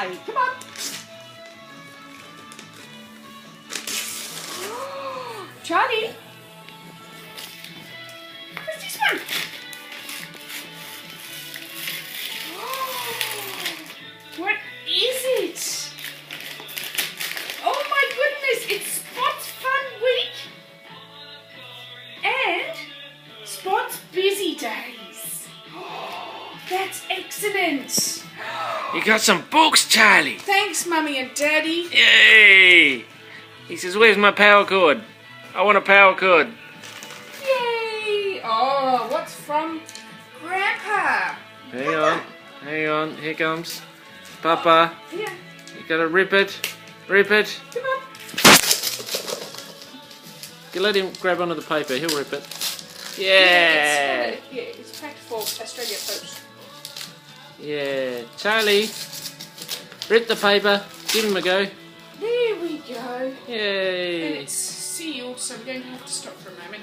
pie. Come on. Charlie. What's this one? What is it? Oh my goodness, it's Spot's Fun Week and Spot's Busy Days. That's excellent. You got some books, Charlie. Thanks, Mummy and Daddy. Yay! He says, where's my power cord? I want a power cord. Yay! Oh, what's from Grandpa? Hang on, here comes Papa. Here, You gotta rip it. come on. You let him grab onto the paper, he'll rip it. Yeah, it's packed for Australia Post. Yeah, Charlie, rip the paper, give him a go. There we go. Yay. And it's sealed, so I'm going to have to stop for a moment.